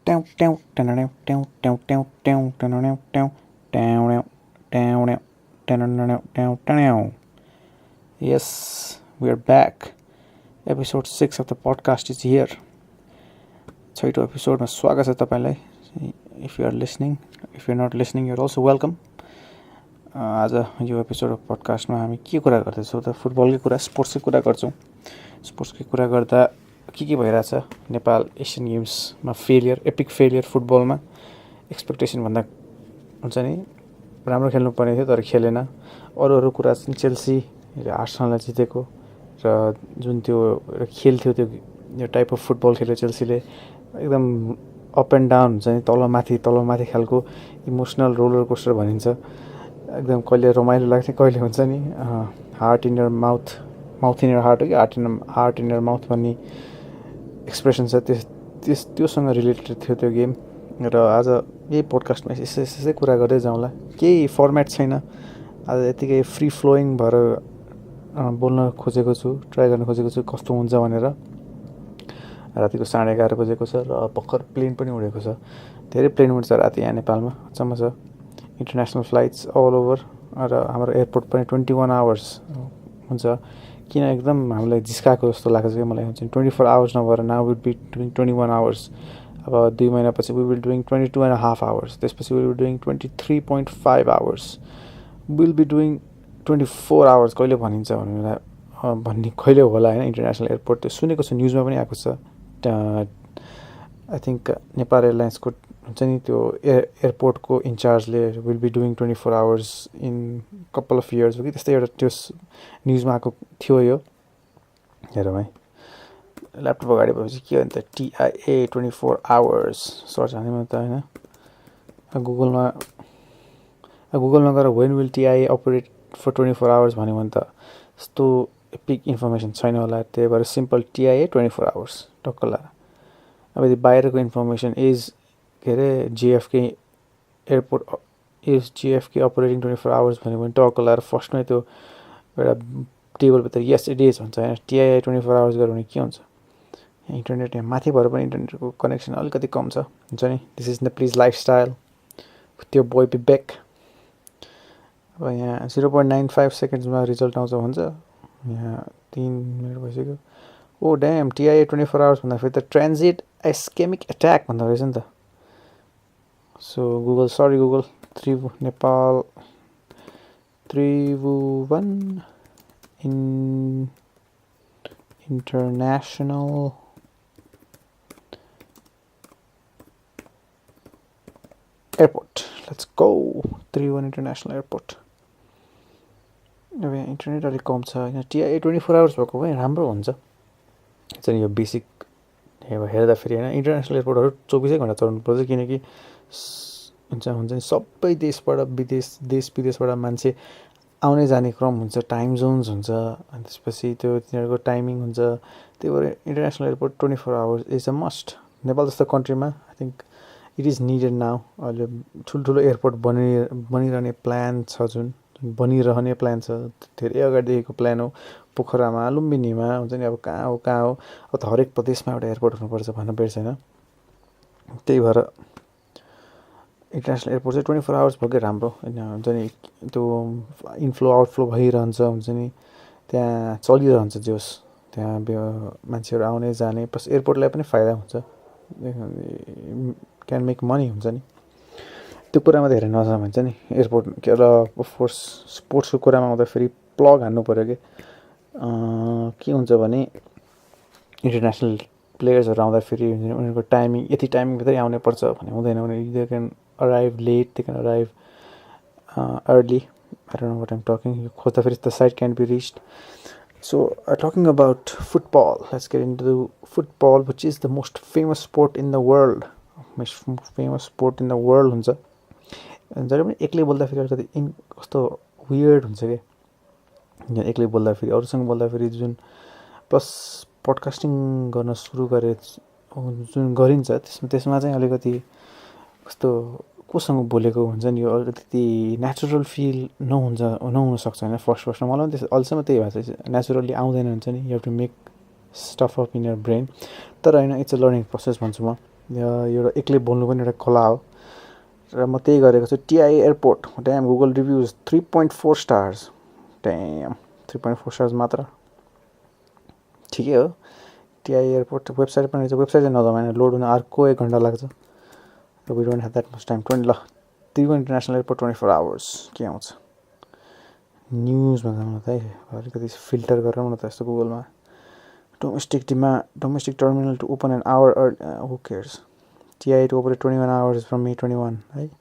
Yes, we are back. Episode 6 of the podcast is here. छैटौं एपिसोडमा स्वागत छ तपाईलाई. If you are listening, if you are not listening, you are also welcome. आज यो episode of पडकास्टमा हामी के कुरा गर्दैछौँ त फुटबलकै कुरा, स्पोर्ट्सकै कुरा गर्छौँ. स्पोर्ट्सकै कुरा गर्दा के भइरहेछ नेपाल एसियन गेम्समा एपिक फेलियर फुटबलमा एक्सपेक्टेसन भन्दा हुन्छ नि राम्रो खेल्नु पर्ने थियो तर खेलेन. अरू कुरा चाहिँ चेल्सी र आर्सेनललाई जितेको र जुन त्यो खेल थियो त्यो टाइप अफ फुटबल खेल्यो चेल्सीले एकदम अप एन्ड डाउन हुन्छ नि तलमाथि खालको इमोसनल रोलर कोस्टर भनिन्छ. एकदम कहिले रमाइलो लाग्थ्यो कहिले हुन्छ नि heart in your mouth in your heart हो कि हार्ट इन यर माउथ भन्ने एक्सप्रेसन छ त्योसँग रिलेटेड थियो त्यो गेम. र आज यही पोडकास्टमा यसै कुरा गर्दै जाउँला. केही फर्मेट छैन आज, यतिकै फ्री फ्लोइङ भएर बोल्न खोजेको छु, ट्राई गर्न खोजेको छु कस्तो हुन्छ भनेर. रातिको 11:30 बजेको छ र भर्खर प्लेन पनि उडेको छ. धेरै प्लेन उड्छ राति यहाँ नेपालमा, अचम्म छ. इन्टरनेसनल फ्लाइट्स अल ओभर र हाम्रो एयरपोर्ट पनि 21 आवर्स हुन्छ. किन एकदम हामीलाई जिस्काएको जस्तो लाग्छ कि मलाई हुन्छ 24 आवर्स नभएर now will be doing 21 hours. अब 2 महिनापछि वी विल डुइङ 22.5 आवर्स. त्यसपछि we will doing 23.5 hours. Will be doing 24 hours कहिले भनिन्छ भन्ने कहिले होला होइन. इन्टरनेसनल एयरपोर्ट त्यो सुनेको छ, न्युजमा पनि आएको छ. आई थिङ्क नेपाल एयरलाइन्सको हुन्छ नि त्यो एयरपोर्टको इन्चार्जले will be doing 24 hours in couple of years हो कि त्यस्तै एउटा त्यो न्युजमा आएको थियो. यो हेरौँ है, ल्यापटप अगाडि भएपछि के हो नि त TIA 24 आवर्स सर्च हाने त होइन. गुगलमा गएर when will TIA operate for 24 hours भन्यो भने त यस्तो एपिक इन्फर्मेसन छैन होला. त्यही भएर सिम्पल TIA 24 आवर्स टक्क लाएर. अब यदि बाहिरको इन्फर्मेसन इज के अरे JFK airport is JFK operating 24 hours भन्यो भने टक्क लाएर फर्स्टमै त्यो एउटा टेबलभित्र यस इट इज हुन्छ होइन. TIA 24 आवर्स गऱ्यो भने के हुन्छ. इन्टरनेट यहाँ माथि भएर पनि इन्टरनेटको कनेक्सन अलिकति कम छ हुन्छ नि. दिस इज नेप्लिज लाइफस्टाइल त्यो बोय बी ब्याक. अब यहाँ 0.95 सेकेन्ड्समा रिजल्ट आउँछ भन्छ. यहाँ 3 मिनट भइसक्यो. ओ ड्याम TIA 24 आवर्स भन्दा फेरि त ट्रान्जिट आइस्केमिक एट्याक भन्दा रहेछ नि त. So Google Nepal Tribhuvan international airport. Let's go Tribhuvan international airport. अब यहाँ इन्टरनेट अलिक कम छ होइन. TIA 24 आवर्स भएको भए राम्रो हुन्छ. चाहिँ यो बेसिक हेर्दा फेरि होइन इन्टरनेसनल एयरपोर्टहरू 24 घन्टा चलाउनु पर्छ किनकि हुन्छ नि सबै देश विदेशबाट मान्छे आउने जाने क्रम हुन्छ. टाइम जोन्स हुन्छ अनि त्यसपछि त्यो तिनीहरूको टाइमिङ हुन्छ. त्यही भएर international airport 24 hours is a must. Nepal जस्तो कन्ट्रीमा I think it is needed now. अहिले ठुल्ठुलो एयरपोर्ट बनिरहने प्लान छ, जुन बनिरहने प्लान छ. धेरै अगाडिदेखिको प्लान हो. पोखरामा, लुम्बिनीमा हुन्छ नि. अब कहाँ हो अब त हरेक प्रदेशमा एउटा एयरपोर्ट हुनुपर्छ भन्न बिर्सेन. त्यही भएर इन्टरनेसनल एयरपोर्ट चाहिँ 24 आवर्स भएकै राम्रो होइन. हुन्छ नि त्यो इनफ्लो आउटफ्लो भइरहन्छ हुन्छ नि. त्यहाँ चलिरहन्छ जोस्. त्यहाँ मान्छेहरू आउने जाने प्लस एयरपोर्टलाई पनि फाइदा हुन्छ. क्यान मेक मनी हुन्छ नि. त्यो कुरामा धेरै नजाम हुन्छ नि एयरपोर्ट. र अफकोर्स स्पोर्ट्सको कुरामा आउँदा फेरि प्लग हान्नु पऱ्यो कि के हुन्छ भने इन्टरनेसनल प्लेयर्सहरू आउँदा फेरि उनीहरूको टाइमिङ यति टाइमिङभित्रै आउनै पर्छ भन्ने हुँदैन. They can arrive late, they can arrive early. I don't know what I'm talking. यो खोज्दा फेरि the site can be reached. So talking about football, let's get into football which is the most famous sport in the world. हुन्छ. जहिले पनि एक्लै बोल्दाखेरि अलिकति कस्तो वियर्ड हुन्छ कि. एक्लै बोल्दाखेरि अरूसँग बोल्दाखेरि जुन प्लस पडकास्टिङ गर्न सुरु जुन गरिन्छ त्यसमा चाहिँ अलिकति कस्तो कोसँग बोलेको हुन्छ नि. यो अलिकति नेचुरल फिल नहुनसक्छ होइन. फर्स्टमा मलाई पनि अहिलेसम्म त्यही भएको छ. नेचुरली आउँदैन हुन्छ नि. You have to make stuff up in your brain. तर होइन, इट्स अ लर्निङ प्रोसेस भन्छु म. एउटा एक्लै बोल्नु पनि एउटा कला हो र म त्यही गरेको छु TI airport damn Google reviews 3.4 stars damn 3.4 stars मात्र ठिकै हो टिआई एयरपोर्ट वेबसाइट पनि रहेछ वेबसाइट चाहिँ नजाउँ होइन लोड हुन अर्को 1 घन्टा लाग्छ we don't have that much time 20 ल त्रिभुवन इन्टरनेसनल एयरपोर्ट 24 आवर्स के आउँछ न्युजमा जाउँ न त है अलिकति फिल्टर गरौँ न त यस्तो गुगलमा domestic terminal to open an hour early, who cares TI to operate 21 hours from May 21 right?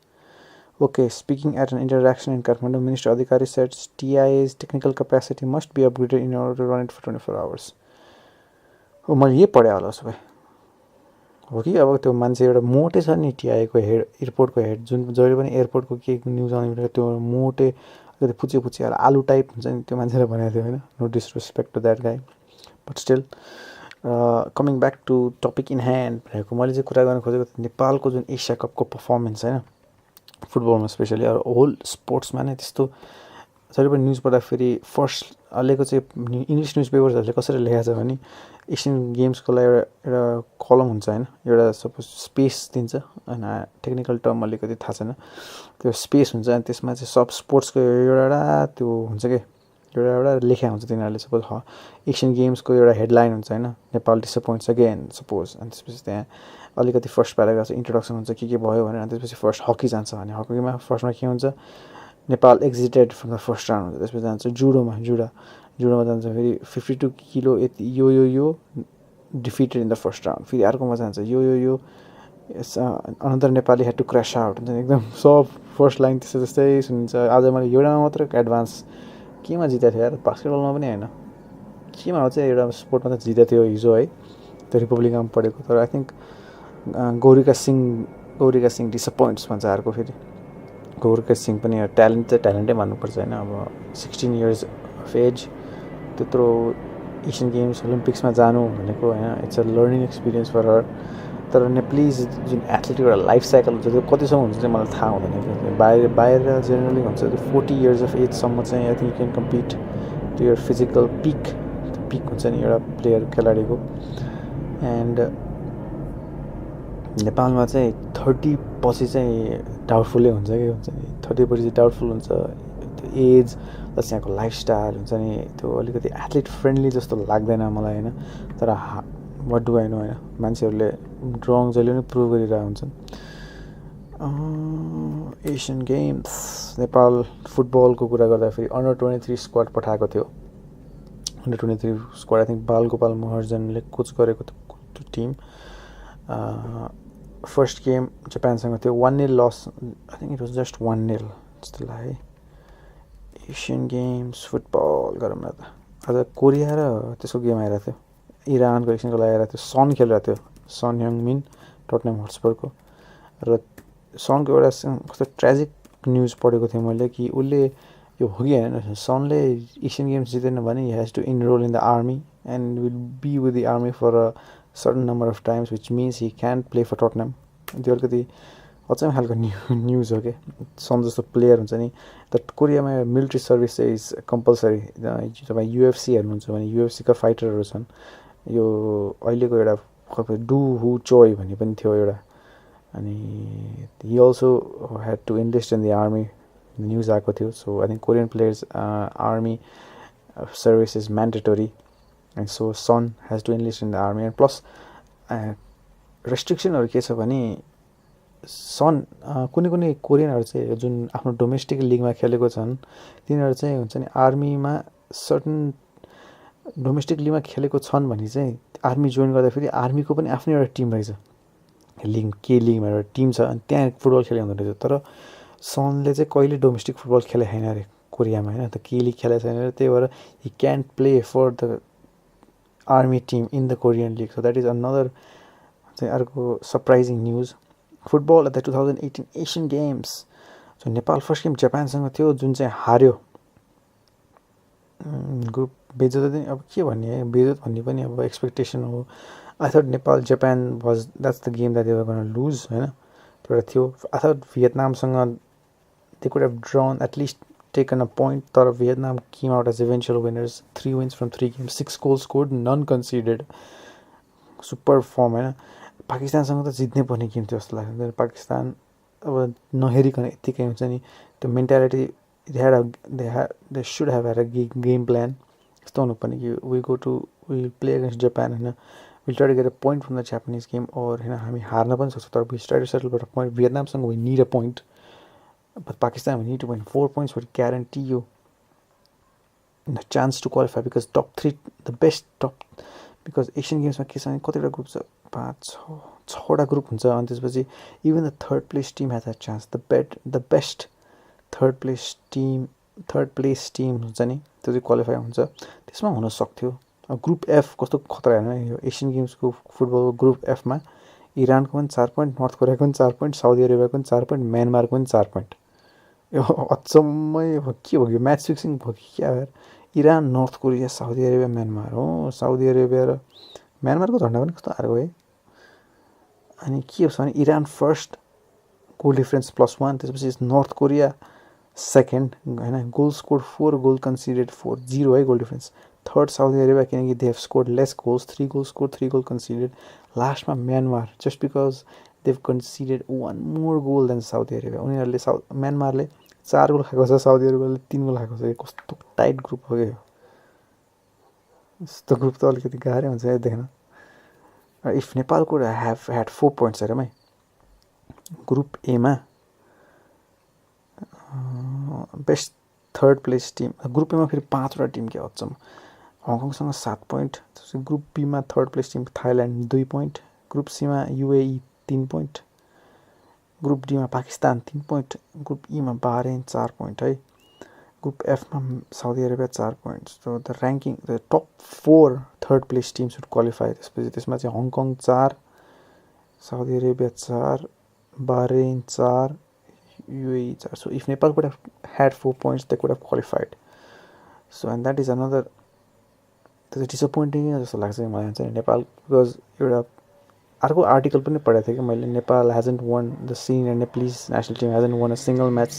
Okay, speaking at an interaction in Kathmandu, Minister Adhikari said TI's technical capacity must be upgraded in order to run it for 24 hours. हो मैले यही पढेँ होला उसो भए हो कि अब त्यो मान्छे एउटा मोटे छ नि टिआईको हेड एयरपोर्टको हेड जुन जहिले पनि एयरपोर्टको के न्युज आउने त्यो मोटे अलिकति पुचे पुचे आलु टाइप हुन्छ नि त्यो मान्छेले भनेको थियो होइन no disrespect to that guy but still coming back to topic in hand भनेको मैले चाहिँ कुरा गर्न खोजेको नेपालको जुन एसिया कपको पर्फर्मेन्स होइन फुटबलमा स्पेसली अब होल स्पोर्ट्समा नै त्यस्तो जहिले पनि न्युज पढ्दाखेरि फर्स्ट अहिलेको चाहिँ इङ्ग्लिस न्युज पेपर्सहरूले कसरी लेखाएको छ भने एसियन गेम्सको लागि एउटा कलम हुन्छ होइन एउटा सपोज स्पेस दिन्छ होइन टेक्निकल टर्म अलिकति थाहा छैन त्यो स्पेस हुन्छ अनि त्यसमा चाहिँ सब स्पोर्ट्सको एउटा त्यो हुन्छ कि एउटा लेखा हुन्छ तिनीहरूले सपोज एसियन गेम्सको एउटा हेडलाइन हुन्छ होइन नेपाल डिसपोइन्ट्स अगेन सपोज अनि त्यसपछि त्यहाँ अलिकति फर्स्ट प्याराग्राफ इन्ट्रोडक्सन हुन्छ के भयो भनेर अनि त्यसपछि फर्स्ट हकी जान्छ भने हकीमा फर्स्टमा के हुन्छ Nepal exited from the first round हुन्छ त्यसपछि जान्छ जुडोमा जान्छ फेरि 52 किलो यति यो defeated in the first round फेरि अर्कोमा जान्छ यो another Nepali had to cross out हुन्छ एकदम सब फर्स्ट लाइन त्यस्तो जस्तै सुनिन्छ आज मैले एउटामा मात्र एडभान्स केमा जितेको थियो यार बास्केटबलमा पनि होइन केमा हो चाहिँ एउटा स्पोर्टमा त जितेको थियो हिजो है त्यो रिपब्लिकमा पढेको तर आई थिङ्क गौरिका सिंह डिसपोइन्ट्स भन्छ अर्को फेरि गौरिका सिंह पनि ट्यालेन्ट चाहिँ ट्यालेन्टै मान्नुपर्छ होइन अब 16 इयर्स अफ एज त्यत्रो एसियन गेम्स ओलम्पिक्समा जानु भनेको होइन it's a learning experience for her तर नेपालीज जुन एथलेटिक एउटा लाइफ साइकल हुन्छ त्यो कतिसम्म हुन्छ चाहिँ मलाई थाहा हुँदैन बाहिर जेनरली हुन्छ त्यो 40 इयर्स अफ एजसम्म चाहिँ I think you can compete to your physical peak हुन्छ नि एउटा प्लेयर खेलाडीको एन्ड नेपालमा चाहिँ 30 पछि चाहिँ डाउटफुलै हुन्छ कि हुन्छ नि 30 पछि डाउटफुल हुन्छ त्यो एज प्लस यहाँको लाइफस्टाइल हुन्छ नि त्यो अलिकति एथलिट फ्रेन्डली जस्तो लाग्दैन मलाई होइन तर वाट डु आई नो होइन मान्छेहरूले रङ जहिले पनि प्रुभ गरिरहेको हुन्छन् एसियन गेम्स नेपाल फुटबलको कुरा गर्दाखेरि अन्डर 23 स्क्वाड पठाएको थियो under 23 squad I think Balgopal महर्जनले कोच गरेको त्यो टिम फर्स्ट गेम जापानसँग थियो 1-0 loss I think it was just 1-0 जस्तो लाग्यो एसियन गेम्स फुटबल गरौँ न त आज कोरिया र त्यसको गेम आइरहेको थियो इरानको एकछिनको लागि आइरहेको थियो सन खेलिरहेको थियो सन ह्याङमिन टटनहम हटस्परको र सनको एउटा कस्तो ट्रेजिक न्युज पढेको थिएँ मैले कि उसले यो हो कि होइन सनले एसियन गेम्स जितेन भने he has to enrol in the army and will be with the army for a certain number of times which means he can play for Tottenham त्यो अलिकति अचम्म खालको न्युज हो क्या सन जस्तो प्लेयर हुन्छ नि त कोरियामा मिलिट्री सर्भिस चाहिँ इज कम्पलसरी तपाईँ युएफसी हेर्नुहुन्छ भने युएफसीका फाइटरहरू छन् यो अहिलेको एउटा डु हु चोय भन्ने पनि थियो एउटा अनि he also had to enlist in the army news आएको थियो so I think Korean players army service is mandatory and so Son has to enlist in the army and plus रेस्ट्रिक्सनहरू के छ भने सन कुनै कोरियनहरू चाहिँ जुन आफ्नो डोमेस्टिक लिगमा खेलेको छन् तिनीहरू चाहिँ हुन्छ नि आर्मीमा सर्टन डोमेस्टिक लिगमा खेलेको छन् भने चाहिँ आर्मी जोइन गर्दाखेरि आर्मीको पनि आफ्नै एउटा टिम रहेछ लिगमा एउटा टिम छ अनि त्यहाँ फुटबल खेले हुँदो रहेछ तर सनले चाहिँ कहिले डोमेस्टिक फुटबल खेले छैन अरे कोरियामा होइन त के लिग खेलेको छैन अरे त्यही भएर he can play for the army team in the Korean league so that is another चाहिँ अर्को surprising news football at the 2018 Asian games so Nepal first game जापानसँग थियो जुन चाहिँ हार्यो ग्रुप बेइज्जत अब के भन्ने है बेइज्जत भन्ने पनि अब एक्सपेक्टेसन हो I thought Nepal Japan was that's the game that they were gonna lose होइन त्यो एउटा थियो आई थट भियतनामसँग they could have drawn at least taken a point तर Vietnam came out as eventual winners 3 wins from 3 games 6 goals scored none conceded super form होइन पाकिस्तानसँग त जित्नै पर्ने game थियो जस्तो लाग्छ पाकिस्तान अब नहेरिकन यत्तिकै हुन्छ नि त्यो mentality they should have had a game plan यस्तो हुनुपर्ने कि वी प्ले अगेन्स्ट जापान होइन will try to get a point from the Japanese game or होइन हामी हार्न पनि सक्छौँ तर we try to settle for a point भियतनामसँग we need a point but Pakistan we need to win 4 points would guarantee you the chance to qualify because top 3 the best top because Asian गेम्समा के छ भने कतिवटा group छ 5-6वटा group हुन्छ अनि त्यसपछि even the third place team has a chance the best third place team हुन्छ नि त्यो चाहिँ क्वालिफाई हुन्छ त्यसमा हुन सक्थ्यो ग्रुप एफ कस्तो खतरा होइन यो एसियन गेम्सको फुटबलको ग्रुप एफमा इरानको पनि 4 पोइन्ट नर्थ कोरियाको पनि 4 पोइन्ट साउदी अरेबियाको पनि 4 पोइन्ट म्यानमारको पनि 4 पोइन्ट यो अचम्मै के भयो म्याच फिक्सिङ भयो कि क्या यार Iran North Korea Saudi Arabia Myanmar हो साउदी अरेबिया र म्यानमारको झन्डा पनि कस्तो आएको है अनि के छ भने इरान फर्स्ट गोल डिफरेन्स +1 त्यसपछि नर्थ कोरिया सेकेन्ड होइन गोल स्कोर 4 गोल कन्सिडेड 4 0 है goal difference third Saudi Arabia किनकि they have scored less goals 3 goal score 3 goal conceded लास्टमा Myanmar just because they've conceded 1 more goal than Saudi Arabia उनीहरूले म्यानमारले 4 goal खाएको छ Saudi अरेबियाले 3 goal खाएको छ कस्तो टाइट ग्रुप हो क्या यस्तो ग्रुप त अलिकति गाह्रै हुन्छ है देख्न if Nepal could have had 4 points हेरौँ है ग्रुप एमा best third place team group एमा फेरि 5वटा टिम के अचम्म हङकङसँग 7 पोइन्ट ग्रुप बीमा third place team Thailand 2 point group सीमा युएई 3 पोइन्ट ग्रुप डीमा पाकिस्तान 3 पोइन्ट ग्रुप ईमा बाह्रेन 4 पोइन्ट है ग्रुप एफमा Saudi Arabia 4 point so the ranking the top 4 third place team should qualify त्यसपछि त्यसमा चाहिँ Hong Kong 4 Saudi Arabia 4 बाह्रेन 4 UAE 4 so if Nepal could have had 4 points they could have qualified so and that is another disappointing जस्तो लाग्छ मलाई चाहिँ Nepal because एउटा अर्को article पनि पढेको थिएँ कि मैले Nepal hasn't won the senior Nepalese national team hasn't won a single match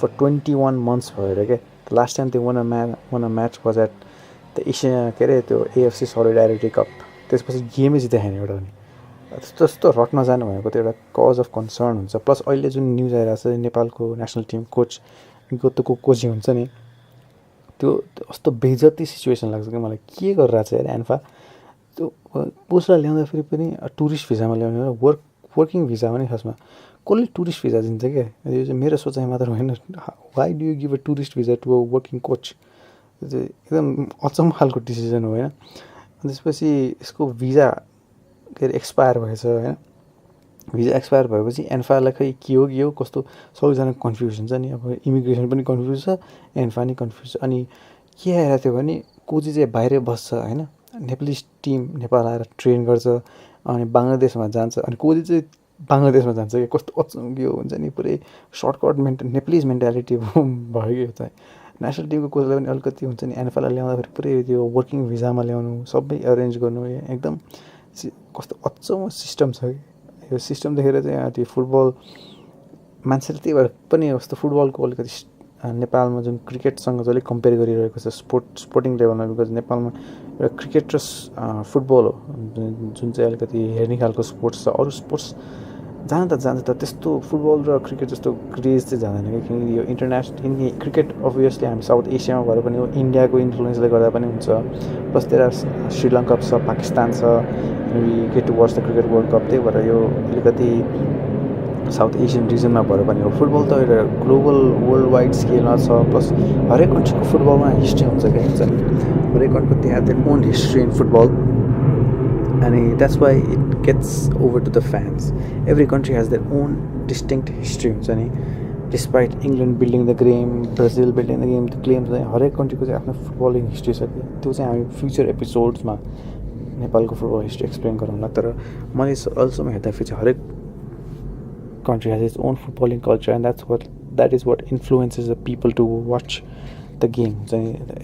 for 21 months भयो अरे के the last time they won a match was at the Asia के अरे त्यो AFC Solidarity Cup त्यसपछि गेमै जितेन एउटा पनि त्यस्तो रट्न जानु भनेको त्यो एउटा कज अफ कन्सर्न हुन्छ प्लस अहिले जुन न्युज आइरहेको छ नेपालको नेसनल टिम कोच गोतोको कोचिङ हुन्छ नि त्यो कस्तो बेइज्जती सिचुएसन लाग्छ कि मलाई के गरिरहेको छ यार एन्फा त्यो कोचलाई ल्याउँदा फेरि पनि टुरिस्ट भिजामा ल्याउने हो वर्किङ भिजामा नि खासमा कसले टुरिस्ट भिजा दिन्छ क्या यो चाहिँ मेरो सोचाइ मात्र होइन why do you give a tourist visa to a working coach त्यो चाहिँ एकदम अचम्म खालको डिसिजन हो होइन त्यसपछि यसको भिजा के अरे एक्सपायर भएछ होइन भिजा एक्सपायर भएपछि एन्फालाई खै के हो कस्तो सबैजना कन्फ्युज हुन्छ नि अब इमिग्रेसन पनि कन्फ्युज छ एन्फा नि कन्फ्युज अनि के आएर थियो भने कोची चाहिँ बाहिरै बस्छ होइन नेपालिज टिम नेपाल आएर ट्रेन गर्छ अनि बङ्गलादेशमा जान्छ अनि कोची चाहिँ बङ्गलादेशमा जान्छ कि कस्तो अचम्म यो हुन्छ नि पुरै सर्टकट नेपालिज मेन्टालिटी भयो कि यो चाहिँ नेसनल टिमको कोचलाई पनि अलिकति हुन्छ नि एन्फालाई ल्याउँदाखेरि पुरै त्यो वर्किङ भिजामा ल्याउनु सबै एरेन्ज गर्नु एकदम कस्तो अचम्म सिस्टम छ कि यो सिस्टम देखेर चाहिँ त्यो फुटबल मान्छेले त्यही भएर पनि कस्तो फुटबलको अलिकति नेपालमा जुन क्रिकेटसँग जसले कम्पेयर गरिरहेको छ स्पोर्टिङ लेभलमा बिकज नेपालमा एउटा क्रिकेट र फुटबल हो जुन चाहिँ अलिकति हेर्ने खालको स्पोर्ट्स छ अरू स्पोर्ट्स जान्छ तर त्यस्तो फुटबल र क्रिकेट जस्तो क्रेज चाहिँ जाँदैन कि किनकि यो इन्टरनेसनल किनकि क्रिकेट अभियसली हामी साउथ एसियामा भएर पनि हो इन्डियाको इन्फ्लुएन्सले गर्दा पनि हुन्छ प्लस त्यता श्रीलङ्का छ पाकिस्तान छ we get to watch the cricket world cup त्यही भएर यो अलिकति साउथ एसियन रिजनमा भएर पनि हो फुटबल त एउटा ग्लोबल वर्ल्ड वाइड स्केलमा छ प्लस हरेक कन्ट्रीको फुटबलमा हिस्ट्री हुन्छ क्या हुन्छ नि हरेक कन्ट्रीको त्यहाँ their own history in football अनि that's why it gets over to the fans every country has their own distinct history हुन्छ नि despite England building the game Brazil building the game त्यो क्लेम चाहिँ हरेक कन्ट्रीको चाहिँ आफ्नो फुटबलिङ हिस्ट्री छ कि त्यो चाहिँ हामी फ्युचर एपिसोड्समा नेपालको फुटबल हिस्ट्री एक्सप्लेन गरौँला तर मैले अहिलेसम्म हेर्दाखेरि चाहिँ हरेक country has its own footballing culture and that is what influences the people to watch the game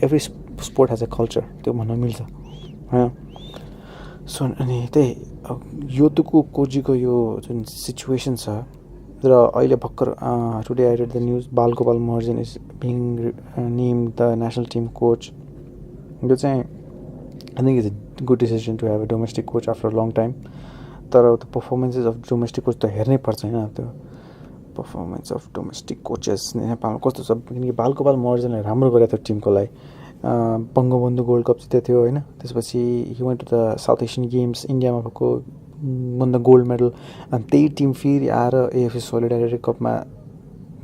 every sport has a culture त्यो भन्न मिल्छ हैन सो अनि त्यही यो दुको कोजीको यो जुन सिचुएसन छ र अहिले भर्खर today I read the news Balgopal Maharjan is being name the national team coach यो चाहिँ I think is a good decision to have a domestic coach after a long time तर त्यो पर्फर्मेन्सेस अफ डोमेस्टिक कोच त हेर्नै पर्छ होइन त्यो performance of domestic coaches नेपालमा कस्तो छ किनकि बालगोपाल महर्जनले राम्रो गरेको थियो टिमको लागि बङ्गबन्धु गोल्ड कप जितेको थियो होइन त्यसपछि he went to the South Asian Games इन्डियामा भएको वन द गोल्ड मेडल अनि त्यही टिम फेरि आएर एएफसी सोलिडारिटी कपमा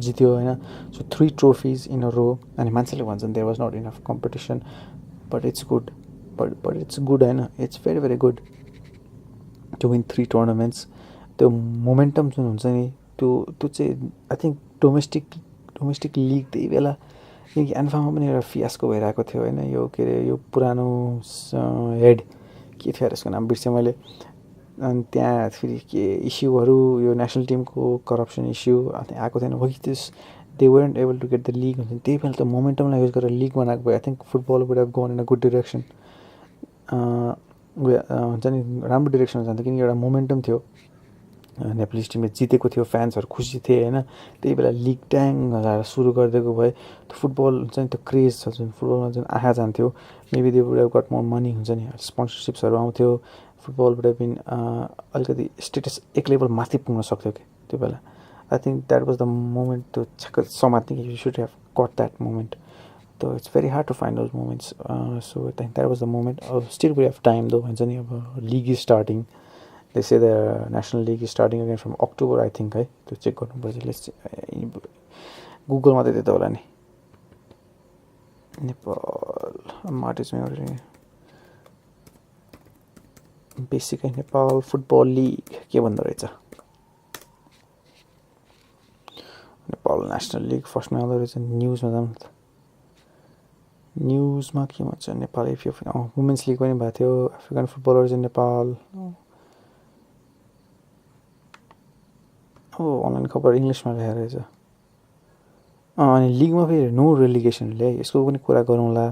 जित्यो होइन so 3 trophies in a row अनि मान्छेले भन्छन् there was not enough competition but it's good but it's good होइन it's very very good to win 3 tournaments त्यो मोमेन्टम जुन हुन्छ नि त्यो चाहिँ आई थिङ्क डोमेस्टिक लिग त्यही बेला किनकि एन्फामा पनि एउटा फियास्को भइरहेको थियो होइन यो के अरे यो पुरानो हेड के थियो यसको नाम बिर्सेँ मैले अनि त्यहाँ फेरि के इस्युहरू यो नेसनल टिमको करप्सन इस्यु आएको थिएन with this they went able to get the league हुन्छ त्यही बेला त मोमेन्टमलाई युज गरेर लिग बनाएको भयो I think football would have gone in a good direction हुन्छ नि राम्रो डिरेक्सनमा जान्थ्यो किनकि एउटा मोमेन्टम थियो नेपाली टिमले जितेको थियो फ्यान्सहरू खुसी थिए होइन त्यही बेला लिग ट्याङ लगाएर सुरु गरिदिएको भए त्यो फुटबल हुन्छ नि त्यो क्रेज छ जुन फुटबलमा जुन आँखा जान्थ्यो maybe they would have got more money हुन्छ नि स्पोन्सरसिप्सहरू आउँथ्यो फुटबल वुड हेभ बिन अलिकति स्टेटस एक लेभल माथि पुग्न सक्थ्यो कि त्यो बेला I think that was the moment त्यो छक्क समात्ने कि you should have got that moment So it's very hard to find those moments. So I think that was the moment. Still we have time though. And league is starting. They say the national league is starting again from October. I think. To check on. Let's see. Google मा देते होला नि. Nepal. Martis में और basically Nepal football league के बंदा रहेछ. Nepal national league first में आउँदो रहेछ news में जाम. न्युजमा के भन्छ नेपाल एफएफ वुमेन्स लिग पनि भएको थियो African footballers in Nepal online खबर इङ्ग्लिसमा लेखेर रहेछ अनि लिगमा फेरि नो रेलिगेसन ल्याए यसको पनि कुरा गरौँला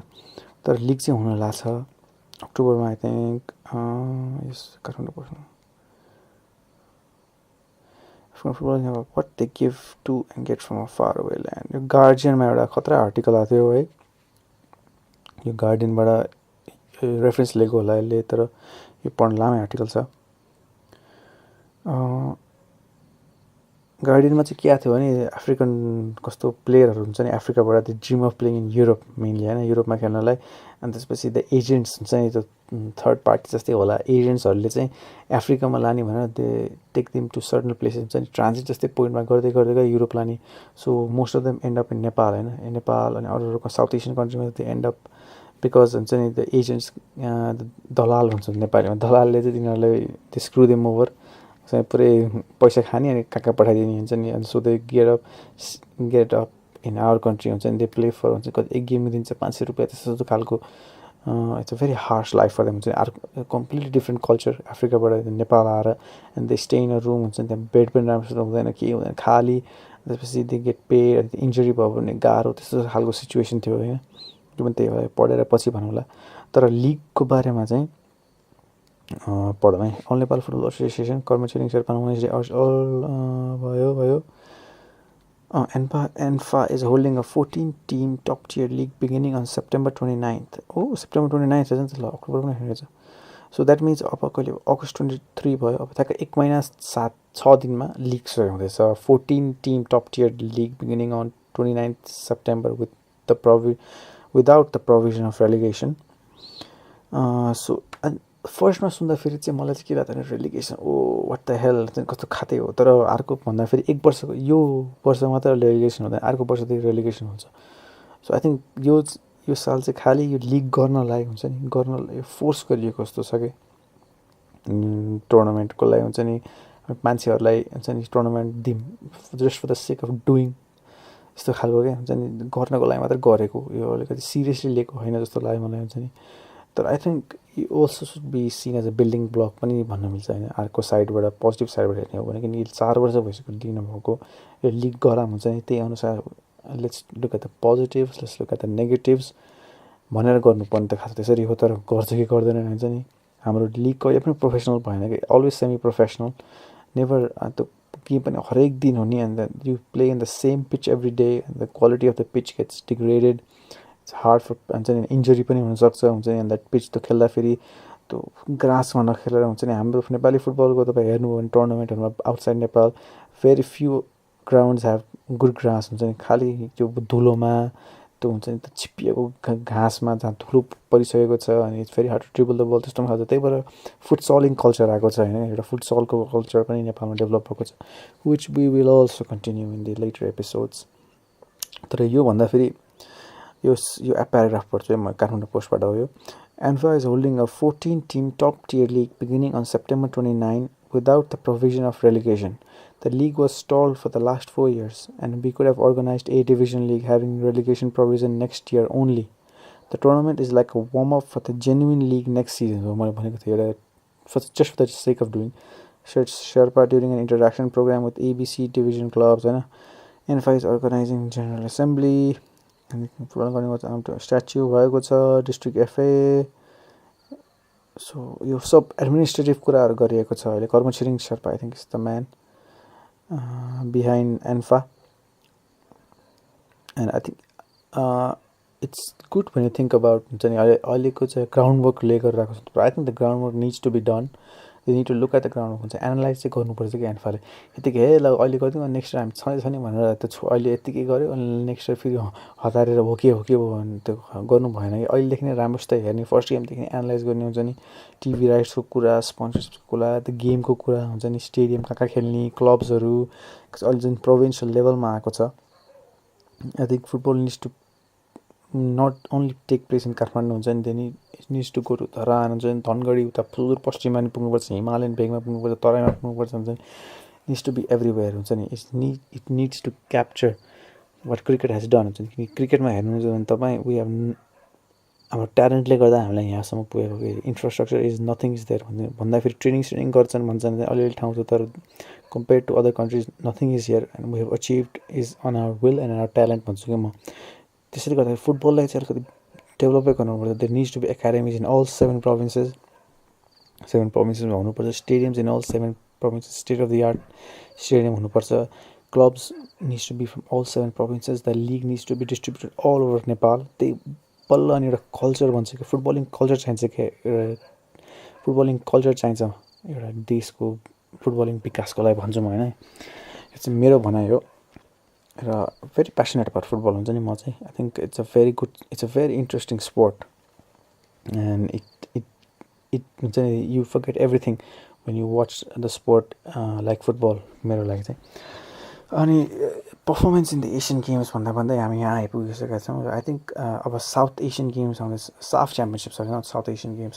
तर लिग चाहिँ हुन लाग्छ अक्टोबरमा आई थिङ्क यस काठमाडौँ पर्छ African football what they give to and get from a far away land यो गार्जियनमा एउटा खतरा आर्टिकल आएको थियो है यो गार्डियनबाट रेफरेन्स लिएको होला यसले तर यो पढ्न लामै आर्टिकल छ गार्डियनमा चाहिँ के थियो भने अफ्रिकन कस्तो प्लेयरहरू हुन्छ नि अफ्रिकाबाट the dream of playing in Europe mainly होइन युरोपमा खेल्नलाई अनि त्यसपछि द एजेन्ट्स हुन्छ नि त्यो थर्ड पार्टी जस्तै होला एजेन्ट्सहरूले चाहिँ अफ्रिकामा लाने भनेर they take them to certain places हुन्छ नि ट्रान्जिट जस्तै पोइन्टमा गर्दै गर्दै युरोप लाने so most of them end up in Nepal होइन नेपाल अनि अरू साउथ एसियन कन्ट्रीमा दे एन्ड अप बिकज हुन्छ नि द एजेन्ट्स दलाल भन्छ नेपालीमा दलालले चाहिँ तिनीहरूलाई त्यो स्क्रु देम ओभर पुरै पैसा खाने अनि कहाँ पठाइदिने हुन्छ नि अनि so they get up in our country हुन्छ नि दे प्ले फर हुन्छ कति एक गेम दिन्छ 500 रुपियाँ त्यस्तो खालको it's a very harsh life for them हुन्छ अर्को कम्प्लिटली डिफ्रेन्ट कल्चर अफ्रिकाबाट नेपाल आएर and they stay in a room हुन्छ नि त्यहाँ बेड पनि राम्रो हुँदैन के हुँदैन खाली त्यसपछि दे गेट पे इन्जुरी भयो भने गाह्रो त्यस्तो खालको सिचुएसन थियो होइन त्यो पनि त्यही भयो पढेर पछि भनौँला तर लिगको बारेमा चाहिँ पढौँ है अल नेपाल फुटबल एसोसिएसन कर्मचारी शेर्पा भयो ANFA is holding a 14-team top-tier league beginning on September 29th. Oh, September 29th isn't it? October पनि हेरेछ. So that means अब कहिले अगस्त 23 भयो अब ठ्याक्क 1 महिना 6 दिनमा लिग सुरु हुँदैछ 14-team top-tier league beginning on 29th September without the provision of relegation. So फर्स्टमा सुन्दाखेरि चाहिँ मलाई चाहिँ के लाग्दैन रेलिगेसन वाट द हेल कस्तो खाते हो तर अर्को भन्दा फेरि एक वर्षको यो वर्ष मात्र रेलिगेसन हुँदैन अर्को वर्षदेखि रेलिगेसन हुन्छ सो आई थिङ्क यो साल चाहिँ खालि यो लिग गर्नलाई हुन्छ नि गर्न फोर्स गरिएको जस्तो छ कि टुर्नामेन्टको लागि हुन्छ नि मान्छेहरूलाई हुन्छ नि tournament them just for the sake of doing यस्तो खालको क्या हुन्छ नि गर्नको लागि मात्रै गरेको यो अलिकति सिरियसली लिएको होइन जस्तो लाग्यो मलाई हुन्छ नि तर I think you also should be seen as a building block पनि भन्न मिल्छ होइन अर्को साइडबाट पोजिटिभ साइडबाट हेर्ने हो भने किनकि 4 वर्ष भइसक्यो लिग नभएको यो लिग गराम हुन्छ नि त्यही अनुसार let's look at the positives let's look at the negatives भनेर गर्नुपर्ने त खास त्यसरी हो तर गर्छ कि गर्दैन हुन्छ नि हाम्रो लिग कहिले पनि प्रोफेसनल भएन कि अलवेज सेमी प्रोफेसनल नेभर त्यो गेम पनि हरेक दिन हो नि and you play in the same pitch every day and the quality of the pitch gets degraded hard for हुन्छ नि इन्जुरी पनि हुनसक्छ हुन्छ नि द्याट पिच त खेल्दाखेरि त्यो ग्रासमा नखेलेर हुन्छ नि हाम्रो नेपाली फुटबलको तपाईँ हेर्नुभयो भने टुर्नामेन्टहरूमा outside Nepal very few grounds have good grass हुन्छ नि खालि त्यो धुलोमा त्यो हुन्छ नि त्यो छिप्पिएको घाँसमा जहाँ धुलो परिसकेको छ अनि it's very hard to dribble the ball त्यस्तोमा खाल्छ त्यही भएर फुटसलिङ कल्चर आएको छ होइन एउटा फुटसलको कल्चर पनि नेपालमा डेभलप भएको छ which we will also continue in the later episodes तर योभन्दा फेरि यो प्याराग्राफ पढ्छु है म काठमाडौँ पोस्टबाट हो यो ANFA is holding a 14-team top-tier league beginning on September 29 without the provision of relegation. The league was stalled for the last 4 years, and we could have organized a division league having relegation provision next year only. The tournament is like a warm-up for the genuine league next season. Just for the sake of doing. Sherpa during an interaction program with ABC division clubs. ANFA is organizing General Assembly. अनि football गर्ने statute भएको छ district FA so यो सब administrative कुराहरू गरिएको छ अहिले Karma Chhiring Sherpa I think is the man behind ANFA and I think it's good when you think about हुन्छ नि अहिलेको चाहिँ ग्राउन्ड वर्कले गरिरहेको छ I think the ground work needs to be done you need to look at the ground work हुन्छ analyze चाहिँ गर्नुपर्छ कि ANFAले यतिकै हे ल अहिले गरिदिउँ नेक्स्ट हामी छँदैछ नि भनेर त्यो अहिले यतिकै गऱ्यो अनि नेक्स्ट फेरि हतारेर हो के भयो भने त्यो गर्नु भएन कि अहिलेदेखि नै राम्रोसित हेर्ने फर्स्ट गेमदेखि एनालाइज गर्ने हुन्छ नि टिभी राइट्सको कुरा स्पोन्सरसिपको कुरा त्यो गेमको कुरा हुन्छ नि स्टेडियम कहाँ कहाँ खेल्ने क्लब्सहरू अहिले जुन प्रोभिन्सियल लेभलमा आएको छ I think football needs to not only take place in Kathmandu हुन्छ नि then needs to go to Dharan हुन्छ नि धनगढी उता सुदूर पश्चिममा नि पुग्नुपर्छ हिमालयन भेगमा पुग्नुपर्छ तराईमा पुग्नुपर्छ हुन्छ नि निड्स टु बी एभ्रिवेयर हुन्छ नि it needs to capture what cricket has done हुन्छ नि क्रिकेटमा हेर्नुहुन्छ भने तपाईँ वी हेभ हाम्रो ट्यालेन्टले गर्दा हामीलाई यहाँसम्म पुगेको कि infrastructure is nothing is there भन्दाखेरि ट्रेनिङ गर्छन् भन्छन् अलिअलि ठाउँ छ तर compare to other countries nothing is here and we have achieved is on our will and our talent भन्छु कि म त्यसैले गर्दाखेरि फुटबललाई चाहिँ अलिकति डेभलपै गर्नुपर्छ there needs to be academies in all 7 प्रोभिन्सेसमा हुनुपर्छ stadiums in all 7 provinces state of the art stadium हुनुपर्छ clubs needs to be from all 7 provinces the league needs to be distributed all over Nepal त्यही बल्ल अनि एउटा culture भन्छ कि फुटबलिङ culture चाहिन्छ कि फुटबलिङ कल्चर चाहिन्छ एउटा देशको फुटबलिङ विकासको लागि भन्छु म होइन यो चाहिँ मेरो भनाइ हो र भेरी प्यासनेट अबाउट फुटबल हुन्छ नि म चाहिँ I think it's a very interesting sport and it हुन्छ नि you forget everything when you watch the sport like football मेरो लागि चाहिँ अनि performance in the Asian games भन्दा हामी यहाँ आइपुगिसकेका छौँ र आई थिङ्क अब साउथ एसियन गेम्स आउँदैछ साफ च्याम्पियनसिप छ साउथ एसियन गेम्स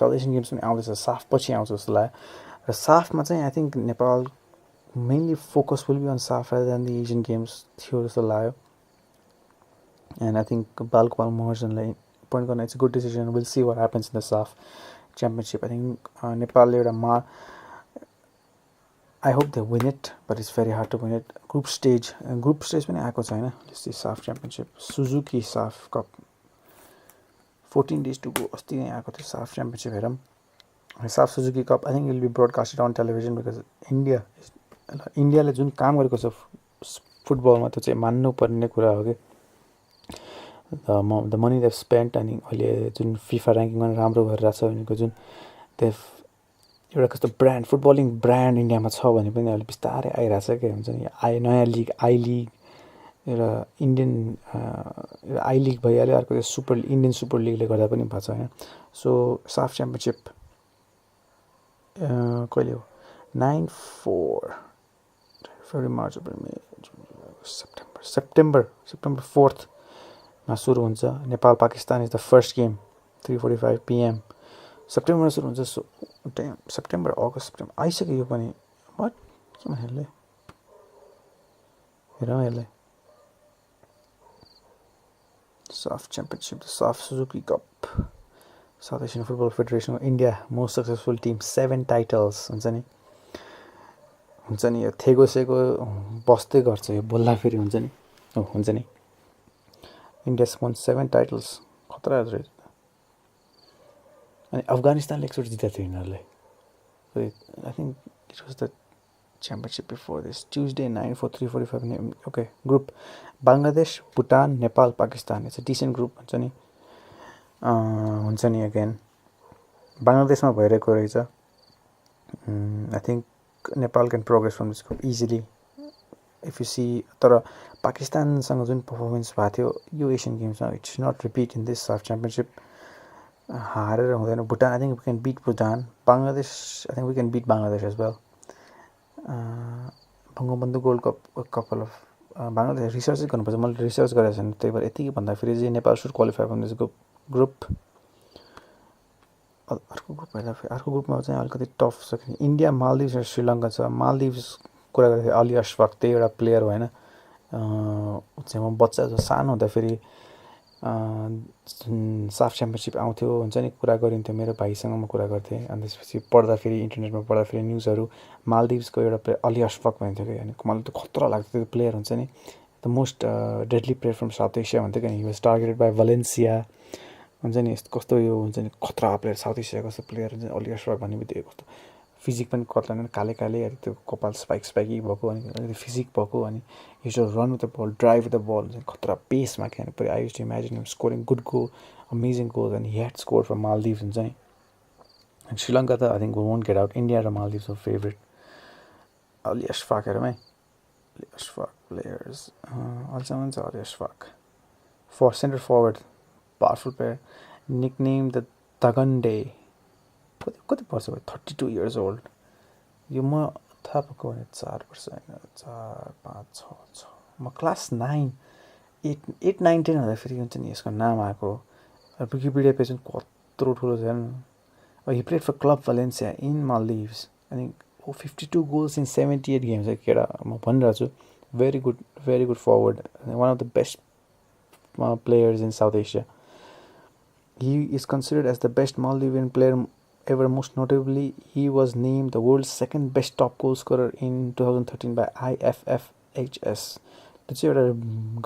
पनि आउँदैछ साफ पछि आउँछ जस्तो लाग्यो र साफमा चाहिँ I think Nepal mainly focus will be on SAFF rather than the Asian games थियो जस्तो लाग्यो एन्ड आई थिङ्क बालगोपाल महर्जनलाई पोइन्ट गर्न it's good decision will see what happens in the SAFF championship I think नेपालले एउटा I hope they win it, but it's very hard to win it. Group stage पनि आएको छ होइन जस्तै SAFF championship Suzuki SAFF cup 14 days to go अस्ति नै आएको थियो साफ च्याम्पियनसिप हेरौँ SAFF Suzuki cup I think will be broadcasted on television because इन्डियाले जुन काम गरेको छ फुटबलमा त्यो चाहिँ मान्नुपर्ने कुरा हो कि द मनी देव स्पेन्ट अनि अहिले जुन फिफा ऱ्याङ्किङमा राम्रो गरिरहेको छ भनेको जुन देव एउटा कस्तो ब्रान्ड फुटबलिङ ब्रान्ड इन्डियामा छ भने पनि अहिले बिस्तारै आइरहेछ के हुन्छ नि नयाँ लिग आई लिग एउटा इन्डियन आई लिग भइहाल्यो अर्को इन्डियन सुपर लिगले गर्दा पनि भएको छ होइन सो साफ च्याम्पियनसिप कहिले हो 9-4 फेब्रुअरी मार्च अप्रिल मे सेप्टेम्बर 4मा सुरु हुन्छ Nepal Pakistan is the first game 3:45 PM सेप्टेम्बरमा सुरु हुन्छ सो सेप्टेम्बर अगस्त सेप्टेम्बर आइसक्यो यो पनि वाट के भन्ने हेरौँ यसलाई SAFF championship SAFF Suzuki cup South Asian football federation India most successful team 7 titles हुन्छ नि यो थेगो सेगो बस्दै गर्छ यो बोल्दा फेरि हुन्छ नि इन्डिया वन 7 टाइटल्स खतरा रहेछ अनि अफगानिस्तानले एकचोटि जितेको थियो यिनीहरूले I think it was the championship before this Tuesday 9-4 okay group Bangladesh Bhutan Nepal Pakistan it's a decent group हुन्छ नि अगेन बङ्गलादेशमा भइरहेको रहेछ. I think Nepal can progress from this group easily. If you see, तर पाकिस्तानसँग जुन पर्फर्मेन्स भएको थियो यो एसियन गेम्समा, it should not repeat in this SAFF championship. हारेर हुँदैन. Bhutan, I think we can beat Bhutan. Bangladesh, I think we can beat Bangladesh as well. Bangabandhu gold cup couple of Bangladesh रिसर्चै गर्नुपर्छ. मैले रिसर्च गरेको छैन, त्यही भएर यतिकै भन्दाखेरि चाहिँ Nepal should qualify from this group. अर्को ग्रुपमा चाहिँ अलिकति टफ छ. इन्डिया, मालदिभ्स र श्रीलङ्का छ. मालदिभ्स कुरा गर्दाखेरि अली अशफाक त्यही एउटा प्लेयर होइन. चाहिँ म बच्चा जो सानो हुँदाखेरि साफ च्याम्पियनसिप आउँथ्यो हुन्छ नि, कुरा गरिन्थ्यो. मेरो भाइसँग म कुरा गर्थेँ. अनि त्यसपछि पढ्दाखेरि इन्टरनेटमा पढ्दाखेरि न्युजहरू मालदिभ्सको एउटा प्लेयर अली अशफाक भन्थ्यो कि. अनि मलाई त खतरा लाग्थ्यो त्यो प्लेयर हुन्छ नि. The most deadly player from south Asia भन्थ्यो कि. हि वाज टार्गेटेड बाई भलेन्सिया हुन्छ नि. कस्तो यो हुन्छ नि खतरा प्लेयर, साउथ एसियाको कस्तो प्लेयर हुन्छ नि अली अशफाक भन्ने बित्तिकै. कस्तो फिजिक पनि कत्ला नै काले काले, अनि त्यो कपाल स्पाइकी भएको, अनि अलिकति फिजिक भएको. अनि use to run with the ball, drive with the ball हुन्छ नि, खतरा पेसमा क्या. अनि I use to imagine him scoring good goal, amazing goal. अनि he had score from Maldives हुन्छ नि. अनि श्रीलङ्का त I think won't get out. India र मालदिभ्स हो फेभरेट. अली अशफाकहरूमै अली अशफाक प्लेयर्स अहिलेसम्म छ. Ali Ashfaq for centre forward, powerful player. Nickname the तगन्डे. कति वर्ष भयो? 32 years old. यो म थाहा पाएको भने 4 वर्ष होइन, 4, 5, 6. म क्लास 9, 8, 9, 10 हुँदाखेरि हुन्छ नि यसको नाम आएको. विकिपिडिया पेज पनि कत्रो ठुलो छ. He played for club Valencia in Maldives. अनि 52 goals इन 78 games. केटा म भनिरहेको छु. Very good forward. One of the best players in South Asia. He is considered as the best Maldivian player ever. Most notably, he was named the world's second best top goal scorer in 2013 by IFFHS. त्यो चाहिँ एउटा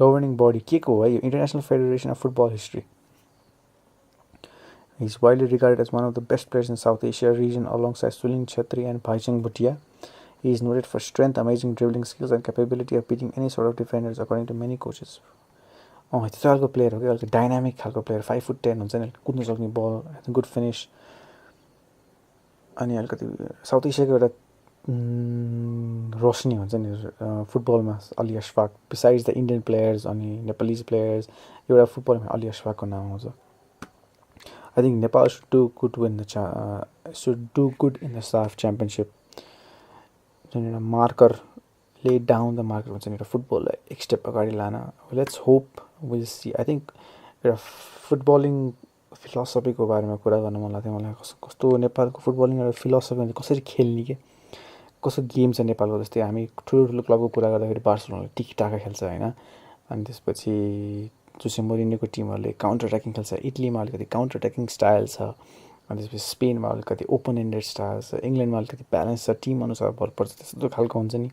governing body के को हो है, international federation of football history. He is widely regarded as one of the best players in South Asia region alongside Sulin Chhetri and Bhaichung Bhutia. He is noted for strength, amazing dribbling skills and capability of beating any sort of defenders according to many coaches. त्यस्तो खालको player हो कि, अलिक dynamic खालको player. 5'10" हुन्छ नि, कुद्नु सक्ने, बल, गुड फिनिस. अनि अलिकति साउथ एसियाको एउटा रोशनी हुन्छ नि फुटबलमा Ali Ashfaq. Besides the Indian players अनि नेपालीज प्लेयर्स, एउटा फुटबलमा अली अशफाकको नाम आउँछ. I think Nepal should do good in the SAFF championship. जुन एउटा marker, lay down the marker हुन्छ नि, एउटा फुटबललाई एक स्टेप अगाडि लान. Let's hope will see. I think एउटा फुटबलिङ फिलोसफीको बारेमा कुरा गर्न मन लाग्थ्यो मलाई. कस्तो नेपालको फुटबलिङ एउटा फिलोसफी हुन्छ, कसरी खेल्ने के, कस्तो गेम छ नेपालको. जस्तै हामी ठुलो क्लबको कुरा गर्दाखेरि बार्सिलोनाले टिकी टाका खेल्छ होइन. अनि त्यसपछि जोसे मोरिनियोको टिमहरूले काउन्टर अट्याकिङ खेल्छ. इटलीमा अलिकति काउन्टर अट्याकिङ स्टाइल छ. अनि त्यसपछि स्पेनमा अलिकति ओपन एन्डेड स्टाइल छ. इङ्ल्यान्डमा अलिकति ब्यालेन्स छ, टिम अनुसार भर पर्छ, त्यस्तो खालको हुन्छ नि.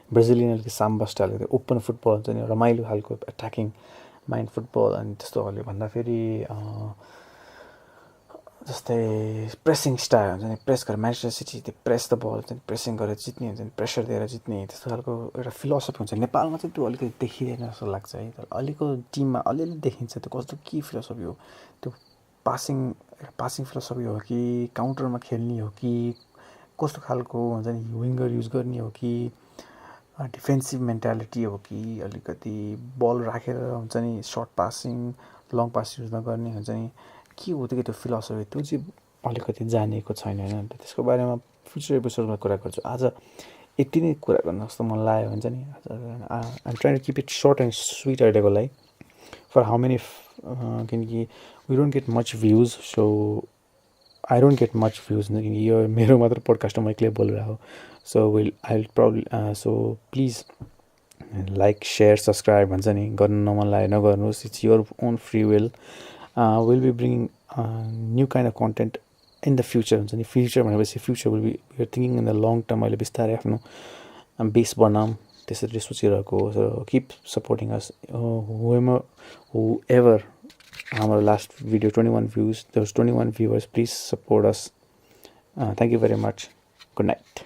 ब्राजिलियन अलिकति साम्बा स्टाइल, ओपन फुटबल हुन्छ नि, रमाइलो खालको एट्याकिङ माइन्ड फुटबल. अनि त्यस्तोहरूले भन्दाखेरि जस्तै प्रेसिङ स्टाइल हुन्छ नि, प्रेस गरेर म्यान्चेस्टर सिटी त्यो प्रेस द बल हुन्छ नि, प्रेसिङ गरेर जित्ने हुन्छ नि, प्रेसर दिएर जित्ने, त्यस्तो खालको एउटा फिलोसफी हुन्छ. नेपालमा चाहिँ त्यो अलिकति देखिँदैन जस्तो लाग्छ है. तर अहिलेको टिममा अलिअलि देखिन्छ त्यो कस्तो के फिलोसफी हो. त्यो पासिङ फिलोसफी हो कि काउन्टरमा खेल्ने हो कि कस्तो खालको हुन्छ नि, विङ्गर युज गर्ने हो कि डिफेन्सिभ मेन्टालिटी हो कि अलिकति बल राखेर हुन्छ नि, short passing long pass use नगर्ने हुन्छ नि, के हो त्यो फिलोसफी, त्यो चाहिँ अलिकति जानेको छैन होइन. त्यसको बारेमा फ्युचर एपिसोडमा कुरा गर्छु. आज यति नै कुरा गर्न जस्तो मन लाग्यो हुन्छ नि. I'm trying to keep it short and sweet अहिलेको लागि. फर हाउ मेनी किनकि we don't get much views. So I don't get much views किनकि यो मेरो मात्र पोडकास्ट हो, म एक्लै बोलिरहेको हो. So I will probably so please like share subscribe भन्छ नि, गर्नु नमन लाग्यो नगर्नुहोस्. It's your own free will. Will be bringing new kind of content in the future हुन्छ नि. फ्युचर भनेपछि future will be you're thinking in the long term. अहिले बिस्तारै आफ्नो बेस बनाऊँ त्यसरी सोचिरहेको. So keep supporting us. whoever हाम्रो last video 21 views, there was 21 viewers. Please support us. Thank you very much. Good night.